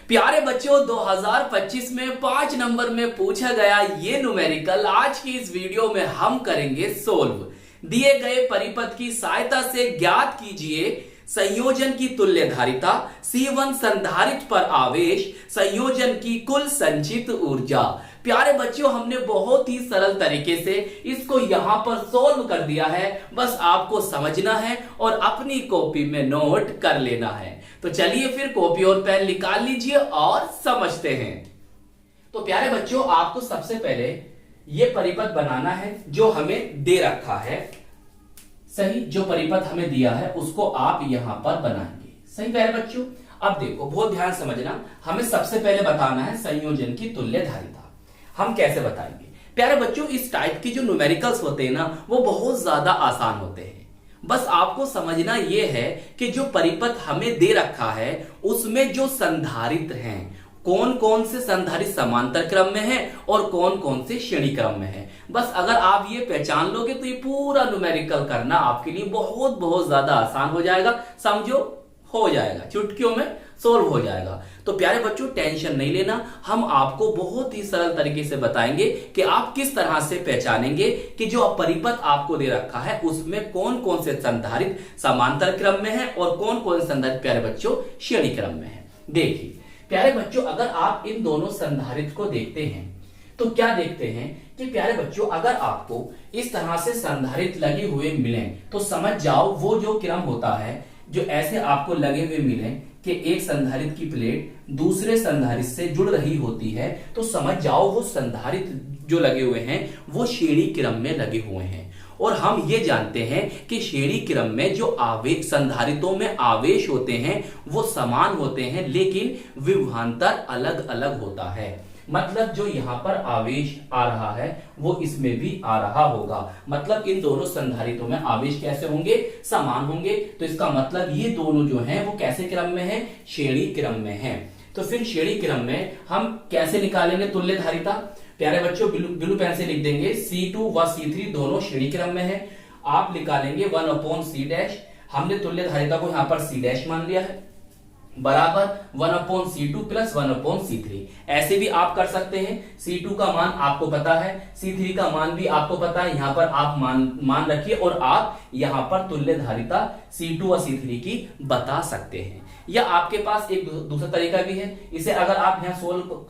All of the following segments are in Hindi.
प्यारे बच्चों 2025 में 5 नंबर में पूछा गया ये न्यूमेरिकल आज की इस वीडियो में हम करेंगे सोल्व। दिए गए परिपथ की सहायता से ज्ञात कीजिए संयोजन की तुल्यधारिता, C1 संधारित्र पर आवेश, संयोजन की कुल संचित ऊर्जा। प्यारे बच्चों हमने बहुत ही सरल तरीके से इसको यहां पर सोल्व कर दिया है, बस आपको समझना है और अपनी कॉपी में नोट कर लेना है। तो चलिए फिर कॉपी और पेन निकाल लीजिए और समझते हैं। तो प्यारे बच्चों आपको सबसे पहले ये परिपथ बनाना है जो हमें दे रखा है। सही, जो परिपथ हमें दिया है उसको आप यहां पर बनाएंगे। सही प्यारे बच्चों, अब देखो बहुत ध्यान समझना, हमें सबसे पहले बताना है संयोजन की तुल्यधारिता। हम कैसे बताएंगे प्यारे बच्चों, इस टाइप की जो न्यूमेरिकल्स होते हैं ना वो बहुत ज्यादा आसान होते हैं। बस आपको समझना यह है कि जो परिपथ हमें दे रखा है उसमें जो संधारित्र हैं, कौन कौन से संधारित्र समांतर क्रम में है और कौन कौन से श्रेणी क्रम में है। बस अगर आप ये पहचान लोगे तो ये पूरा न्यूमेरिकल करना आपके लिए बहुत बहुत ज्यादा आसान हो जाएगा। समझो, हो जाएगा, चुटकियों में सोल्व हो जाएगा। तो प्यारे बच्चों टेंशन नहीं लेना, हम आपको बहुत ही सरल तरीके से बताएंगे कि आप किस तरह से पहचानेंगे कि जो परिपथ आपको दे रखा है उसमें कौन कौन से संधारित्र समांतर क्रम में है और कौन कौन से संधारित्र प्यारे बच्चों श्रेणी क्रम में है। देखिए प्यारे बच्चों, अगर आप इन दोनों संधारित्र को देखते हैं तो क्या देखते हैं कि प्यारे बच्चों अगर आपको इस तरह से संधारित्र लगे हुए मिले तो समझ जाओ वो जो क्रम होता है जो ऐसे आपको लगे हुए मिले कि एक संधारित्र की प्लेट दूसरे संधारित्र से जुड़ रही होती है, तो समझ जाओ वो संधारित्र जो लगे हुए हैं वो श्रेणी क्रम में लगे हुए हैं। और हम ये जानते हैं कि श्रेणी क्रम में जो आवेश संधारित्रों में आवेश होते हैं वो समान होते हैं लेकिन विभवांतर अलग अलग होता है। मतलब जो यहां पर आवेश आ रहा है वो इसमें भी आ रहा होगा। मतलब इन दोनों संधारित्रों में आवेश कैसे होंगे, समान होंगे। तो इसका मतलब ये दोनों जो हैं वो कैसे क्रम में है, श्रेणी क्रम में है। तो फिर श्रेणी क्रम में हम कैसे निकालेंगे तुल्यधारिता। प्यारे बच्चों ब्लू पेन से लिख देंगे C2 व C3 दोनों श्रेणी क्रम में है। आप निकालेंगे 1/C', हमने तुल्यधारिता को यहां पर C' मान लिया है, बराबर 1/C2 प्लस 1/C3। ऐसे भी आप कर सकते हैं। C2 का मान आपको पता है, C3 का मान भी आपको पता है, यहां पर आप मान रखिए और आप यहां पर तुल्यधारिता C2 और C3 की बता सकते हैं। या आपके पास एक दूसरा तरीका भी है, इसे अगर आप यहां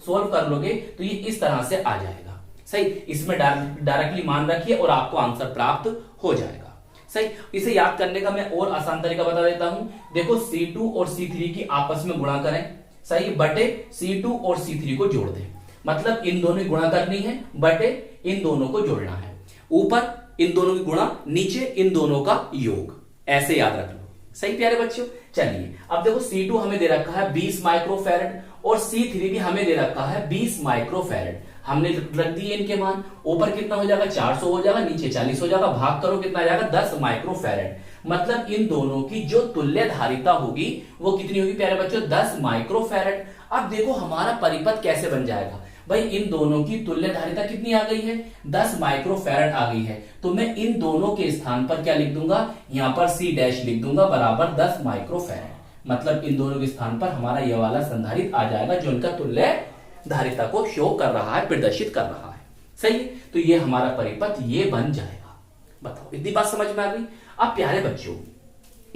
सोल्व कर लोगे तो ये इस तरह से आ जाएगा। सही, इसमें डायरेक्टली मान रखिए और आपको आंसर प्राप्त हो जाएगा। सही, इसे याद करने का मैं और आसान तरीका बता देता हूं। देखो C2 और C3 की आपस में गुणा करें, सही, बटे C2 और C3 को जोड़ दें। मतलब इन दोनों की गुणा करनी है बटे इन दोनों को जोड़ना है। ऊपर इन दोनों की गुणा, नीचे इन दोनों का योग, ऐसे याद रख लो। सही प्यारे बच्चों, चलिए अब देखो C2 हमें दे रखा है 20 माइक्रोफैरड और C3 भी हमें दे रखा है 20 माइक्रोफैरड। हमने रख दिए इनके मान। ऊपर कितना हो जाएगा, 400 हो जाएगा, नीचे 40 हो जाएगा, भाग करो कितना आ जाएगा, 10 माइक्रोफैरड। मतलब इन दोनों की जो तुल्यधारिता होगी वो कितनी होगी प्यारे बच्चों, 10 माइक्रोफैरड। अब देखो हमारा परिपथ कैसे बन जाएगा भाई, इन दोनों की तुल्यधारिता कितनी आ गई है, 10 माइक्रोफैरड आ गई है। तो मैं इन दोनों के स्थान पर क्या लिख दूंगा, यहां पर C' लिख दूंगा बराबर 10 माइक्रोफैरड। मतलब इन दोनों के स्थान पर हमारा यह वाला संधारित्र आ जाएगा जो इनका तुल्यधारिता को शो कर रहा है, प्रदर्शित कर रहा है। सही, तो ये हमारा परिपथ ये बन जाएगा। बताओ इतनी बात समझ में आ गई। अब प्यारे बच्चों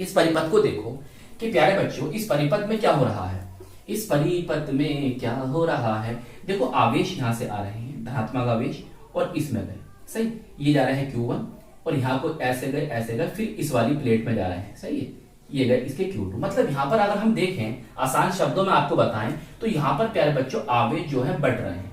इस परिपथ को देखो कि प्यारे बच्चों इस परिपथ में क्या हो रहा है, इस परिपथ में क्या हो रहा है। देखो आवेश यहां से आ रहे हैं, धनात्मक आवेश, और इसमें गए। सही, ये जा रहे हैं Q1 और यहां को ऐसे गए, फिर इस वाली प्लेट में जा रहे हैं। सही है, ये गए इसके Q2। मतलब यहां पर अगर हम देखें, आसान शब्दों में आपको बताएं तो यहां पर प्यारे बच्चों आवेश जो है बढ़ रहे हैं।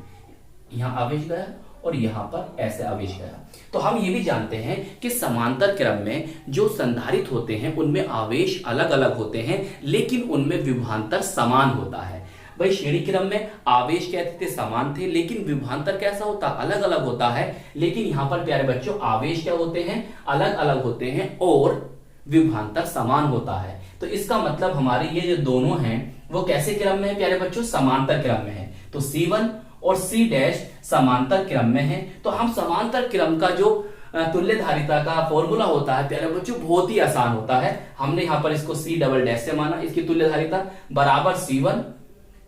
यहां आवेश गया और यहां पर ऐसे आवेश गया। तो हम ये भी जानते हैं कि समांतर क्रम में जो संधारित्र होते हैं उनमें आवेश अलग अलग होते हैं लेकिन उनमें विभवांतर समान होता है। भाई श्रेणी क्रम में आवेश कहते थे समान थे लेकिन विभवांतर कैसा होता, अलग अलग होता है। लेकिन यहां पर प्यारे बच्चों आवेश क्या होते हैं, अलग अलग होते हैं और विभवांतर समान होता है। तो इसका मतलब हमारे ये जो दोनों हैं वो कैसे क्रम में है प्यारे बच्चों, समांतर क्रम में है। तो C1 और C' समांतर क्रम में है। तो हम समांतर क्रम का जो तुल्यधारिता का फॉर्मूला होता है प्यारे बच्चों बहुत ही आसान होता है। हमने यहां पर इसको C" से माना, इसकी तुल्यधारिता बराबर C1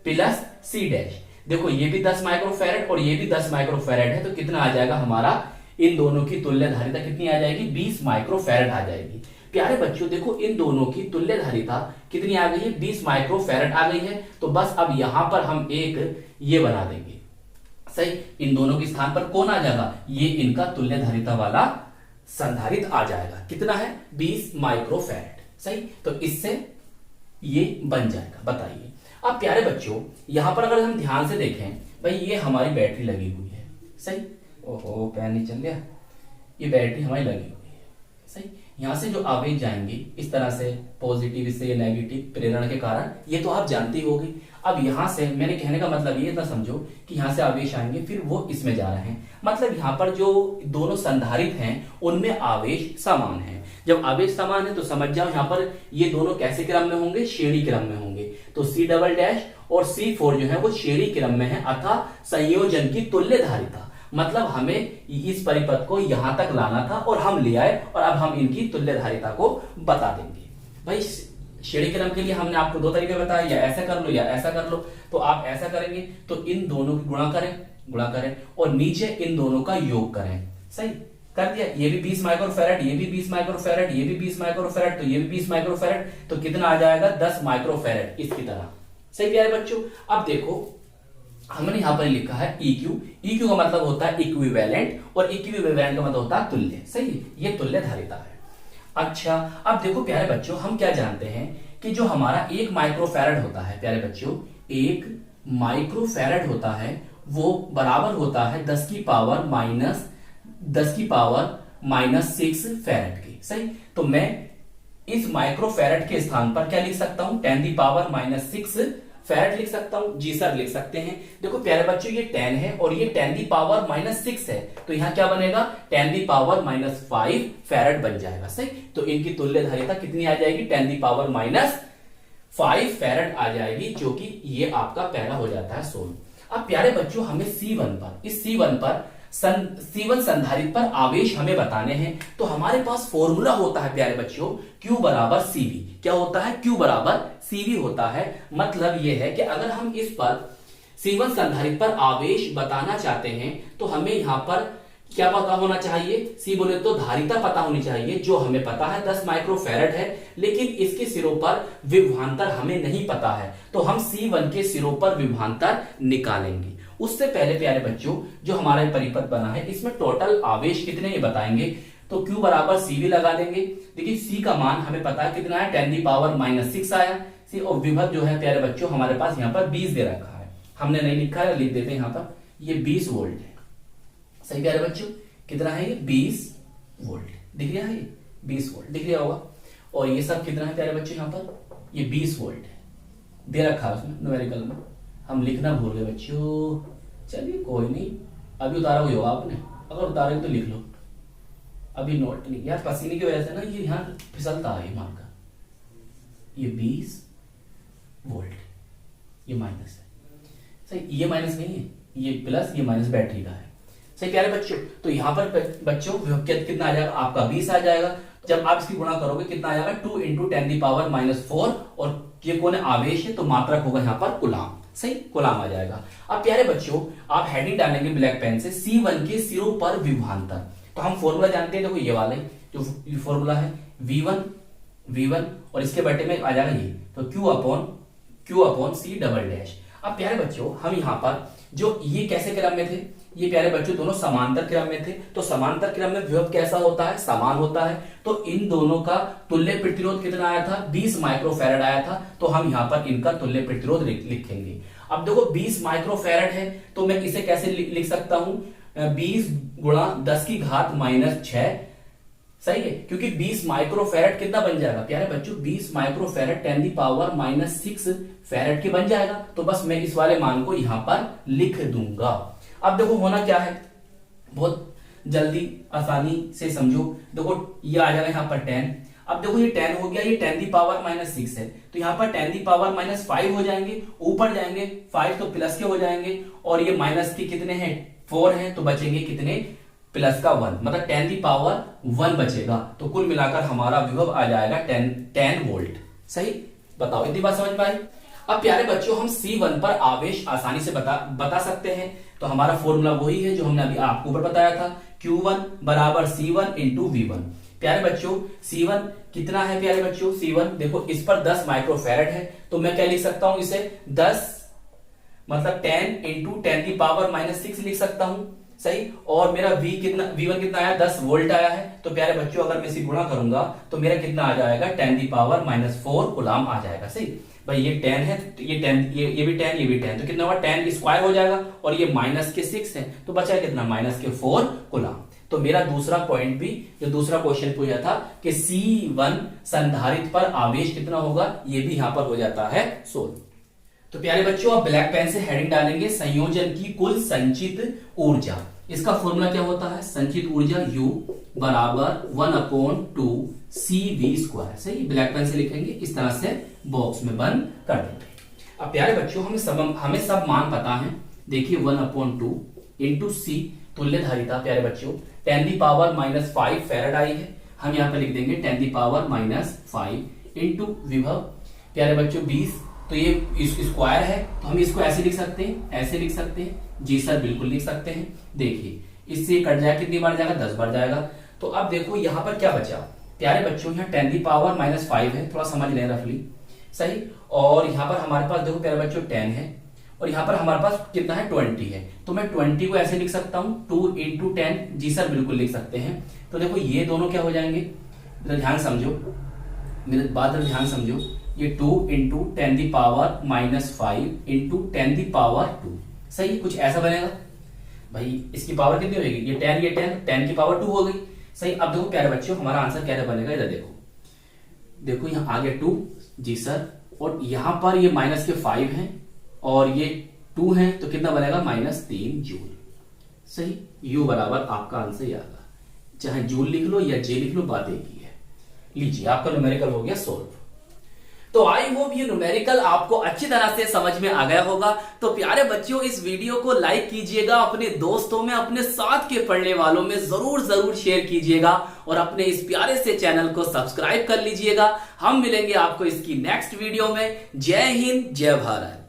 प्लस सी डैश। देखो ये भी 10 माइक्रोफैरेड और ये भी 10 माइक्रोफैरेड है, तो कितना आ जाएगा हमारा, इन दोनों की तुल्य धारिता कितनी आ जाएगी, 20 माइक्रोफैरेड आ जाएगी। प्यारे बच्चों देखो इन दोनों की तुल्य धारिता कितनी आ गई है, 20 माइक्रोफैरेड आ गई है। तो बस अब यहां पर हम एक ये बना देंगे, सही, इन दोनों के स्थान पर कौन आ जाएगा, ये इनका तुल्य धारिता वाला संधारित्र आ जाएगा। कितना है, 20 माइक्रोफैरेड, सही। तो इससे ये बन जाएगा। बताइए अब प्यारे बच्चों यहां पर अगर हम ध्यान से देखें, भाई ये हमारी बैटरी लगी हुई है, सही। ओहो पेन नहीं चल गया, ये बैटरी हमारी लगी हुई है, सही। यहां से जो आवेश जाएंगे इस तरह से, पॉजिटिव से नेगेटिव प्रेरण के कारण, ये तो आप जानते ही होगी। अब यहां से मेरे कहने का मतलब ये था, समझो कि यहां से आवेश आएंगे फिर वो इसमें जा रहे हैं, मतलब यहां पर जो दोनों संधारित्र हैं उनमें आवेश समान है। जब आवेश समान है तो समझ जाओ यहां पर ये दोनों कैसे क्रम में होंगे, श्रेणी क्रम में होंगे। तो C डबल डैश और C4 जो है वो श्रेणी क्रम में है, अतः संयोजन की तुल्य धारिता, मतलब हमें इस परिपथ को यहां तक लाना था और हम ले आए, और अब हम इनकी तुल्य धारिता को बता देंगे। भाई श्रेणी क्रम के लिए हमने आपको 2 तरीके बताए, या ऐसा कर लो या ऐसा कर लो। तो आप ऐसा करेंगे तो इन दोनों की गुणा करें और नीचे इन दोनों का योग करें, सही कर दिया। ये भी 20 माइक्रोफैरेड, ये भी 20 माइक्रोफैरेड, ये भी 20 माइक्रोफैरेड, तो ये भी 20 माइक्रोफैरेड, तो कितना आ जाएगा, 10 माइक्रोफैरेड इसकी तरह, सही प्यारे बच्चों। अब देखो हमने यहां पर लिखा है EQ का मतलब होता है इक्विवेलेंट, और इक्विवेलेंट का मतलब होता है तुल्य, सही। ये तुल्य धारिता है। अच्छा अब देखो प्यारे बच्चों हम क्या जानते हैं कि जो हमारा 1 माइक्रोफैरेड होता है, प्यारे बच्चों 1 माइक्रोफैरेड होता है वो बराबर होता है 10 की पावर माइनस 6 फैरेड की, सही। तो मैं इस माइक्रोफैरेड के स्थान पर क्या लिख सकता हूं, 10 की पावर माइनस 6 फैरेड लिख सकता हूं। जी सर लिख सकते हैं। देखो प्यारे बच्चों ये 10 है और ये 10 की पावर माइनस 6 है, तो यहां क्या बनेगा, 10 की पावर माइनस 5 फैरेड बन जाएगा, सही। तो इनकी तुल्य धारिता कितनी आ जाएगी, 10 की पावर माइनस 5 फैरेड आ जाएगी, जो कि ये आपका पहला हो जाता है सोल्व। अब प्यारे बच्चों हमें C1 पर, इस C1 पर C1 संधारित्र पर आवेश हमें बताने हैं, तो हमारे पास फॉर्मूला होता है प्यारे बच्चों Q बराबर CV। क्या होता है, Q बराबर CV होता है। मतलब यह है कि अगर हम इस पर C1 संधारित्र पर आवेश बताना चाहते हैं तो हमें यहां पर क्या पता होना चाहिए, C बोले तो धारिता पता होनी चाहिए, जो हमें पता है 10 माइक्रोफैरेड है, लेकिन इसके सिरों पर विभवांतर हमें नहीं पता है, तो हम C1 के सिरों पर विभवांतर निकालेंगे। उससे पहले प्यारे बच्चों जो हमारा परिपथ बना है इसमें टोटल आवेश कितने ये बताएंगे, तो Q बराबर CV लगा देंगे। देखिए C का मान हमें पता है कितना है, 10 की पावर माइनस 6 आया, C और विभव जो है प्यारे बच्चों हमारे पास यहाँ पर 20 दे रखा है, हमने नहीं लिखा है, लिख देते हैं यहाँ पर, ये 20 वोल्ट है, सही प्यारे बच्चों। कितना है ये, 20 वोल्ट दिख रहा है, ये 20 वोल्ट दिख रहा होगा। और ये सब कितना है प्यारे बच्चों, यहाँ पर ये 20 वोल्ट है दे रखा है उसमें न्यूमेरिकल में, हम लिखना भूल गए बच्चों। चलिए कोई नहीं, अभी उतारा हुआ होगा आपने, अगर उतारे तो लिख लो, अभी नोट नहीं यार, पसीने की वजह से ना ये यहाँ फिसलता है मान का। ये 20 वोल्ट, ये माइनस है, सही, ये माइनस नहीं है, ये प्लस, ये माइनस बैटरी का है, सही प्यारे बच्चों। तो यहाँ पर बच्चों कितना आ जाएगा, आपका 20 आ जाएगा। जब आप इसकी गुणा करोगे कितना आ जाएगा, 2 × 10 की पावर माइनस 4, और ये कौन है, आवेश है, तो मात्रक होगा यहाँ पर कूलाम, सही, कूलाम आ जाएगा। अब प्यारे बच्चों आप हेडिंग डालेंगे ब्लैक पेन से, C1 के सिरों पर विभवांतर, तो हम फॉर्मूला जानते हैं, देखो ये वाला जो फॉर्मूला है V1 और इसके बटे में आ जाएगा ये, तो Q upon C double dash. अब प्यारे बच्चों हम यहाँ पर जो ये कैसे क्रम में थे, ये प्यारे बच्चों दोनों समांतर क्रम में थे, तो समांतर क्रम में विभव कैसा होता है, समान होता है। तो इन दोनों का तुल्य प्रतिरोध कितना आया था, 20 माइक्रोफैरेड आया था, तो हम यहाँ पर इनका तुल्य प्रतिरोध लिखेंगे। अब देखो 20 माइक्रोफैरेड है, तो मैं इसे कैसे लिख सकता हूं, 20 गुणा 10 की घात माइनस 6, सही है, क्योंकि 20 माइक्रोफैरेड कितना बन जाएगा प्यारे बच्चों, 20 माइक्रोफैरेड 10 की पावर माइनस 6 फैरेड के बन जाएगा। तो बस मैं इस वाले मान को यहां पर लिख दूंगा। अब देखो होना क्या है, बहुत जल्दी आसानी से समझो, देखो ये आ जाएगा यहाँ पर 10। अब देखो ये 10 हो गया, ये 10 की पावर माइनस 6 है, तो यहाँ पर 10 की पावर माइनस 5 हो जाएंगे, ऊपर जाएंगे 5 तो प्लस के हो जाएंगे, और ये माइनस के कितने हैं, 4 हैं, तो बचेंगे कितने, प्लस का 1, मतलब 10 की पावर 1 बचेगा। तो कुल मिलाकर हमारा विभव आ जाएगा 10 वोल्ट, सही। बताओ इतनी बात समझ में आई। अब प्यारे बच्चों हम C1 पर आवेश आसानी से बता सकते हैं। तो हमारा फॉर्मूला वही है जो हमने अभी आपको ऊपर बताया था, Q1 बराबर C1 इंटू V1। प्यारे बच्चों C1 कितना है प्यारे बच्चों? C1 देखो इस पर 10 माइक्रोफैरड है, तो मैं क्या लिख सकता हूं इसे 10 मतलब 10 इंटू 10 की पावर -6 लिख सकता हूं, सही। और मेरा V1 कितना आया? 10 वोल्ट आया है। तो प्यारे बच्चों अगर मैं इसे गुणा करूंगा तो मेरा कितना आ जाएगा? 10 की पावर -4 कूलम आ जाएगा, सही। भाई ये 10 है, ये 10 ये भी 10 ये भी 10, तो कितना हुआ? 10 स्क्वायर हो जाएगा। और ये -6 है, तो बचा कितना? -4 कूलम। तो मेरा दूसरा पॉइंट भी, जो दूसरा क्वेश्चन पूछा था कि C1 संधारित्र पर आवेश कितना होगा, ये भी यहां पर हो जाता है सोल्व। तो प्यारे बच्चों आप ब्लैक पेन से हेडिंग डालेंगे, संयोजन की कुल संचित ऊर्जा। इसका फॉर्मूला क्या होता है? संचित ऊर्जा U बराबर 1/2 CV², सही। ब्लैक पेन से लिखेंगे, इस तरह से बॉक्स में बंद कर देंगे। अब प्यारे बच्चों हमें सब मान पता है। देखिए 1/2 इंटू C तुल्य धारिता प्यारे बच्चों 10 की पावर -5 फैराड आई है, हम यहां पर लिख देंगे 10 की पावर -5 इंटू विभव प्यारे बच्चों 20, तो ये स्क्वायर है, तो हम इसको ऐसे लिख सकते हैं, ऐसे लिख सकते हैं। जी सर बिल्कुल लिख सकते हैं। देखिए इससे कट जाएगा, कितनी बार जाएगा? 10 बार जाएगा। तो अब देखो यहां पर क्या बचा प्यारे बच्चों? यहाँ 10 की पावर -5 है, थोड़ा समझ लें रफली, सही। और यहाँ पर हमारे पास देखो प्यारे बच्चों 10 है, और यहाँ पर हमारे पास कितना है? 20 है। तो मैं 20 को ऐसे लिख सकता हूं 2 इंटू 10। जी सर बिल्कुल लिख सकते हैं। तो देखो ये दोनों क्या हो जाएंगे? ध्यान समझो, मेरे बात ध्यान समझो। ये 2 इंटू 10 की पावर -5 इंटू 10 की पावर 2, सही। कुछ ऐसा बनेगा भाई। इसकी पावर कितनी होगी? ये 10 की पावर 2 हो गई, सही। अब देखो प्यारे बच्चों हमारा आंसर क्या बनेगा? इधर देखो, देखो यहाँ आगे 2, जी सर, और यहां पर ये -5 है और ये 2 है, तो कितना बनेगा? -3 जूल, सही। U बराबर आपका आंसर ये आएगा, चाहे जूल लिख लो या जे लिख लो, बात एक ही है। लीजिए आपका न्यूमेरिकल हो गया सोल्व। तो आई होप ये न्यूमेरिकल आपको अच्छी तरह से समझ में आ गया होगा। तो प्यारे बच्चों इस वीडियो को लाइक कीजिएगा, अपने दोस्तों में, अपने साथ के पढ़ने वालों में जरूर शेयर कीजिएगा, और अपने इस प्यारे से चैनल को सब्सक्राइब कर लीजिएगा। हम मिलेंगे आपको इसकी नेक्स्ट वीडियो में। जय हिंद, जय भारत।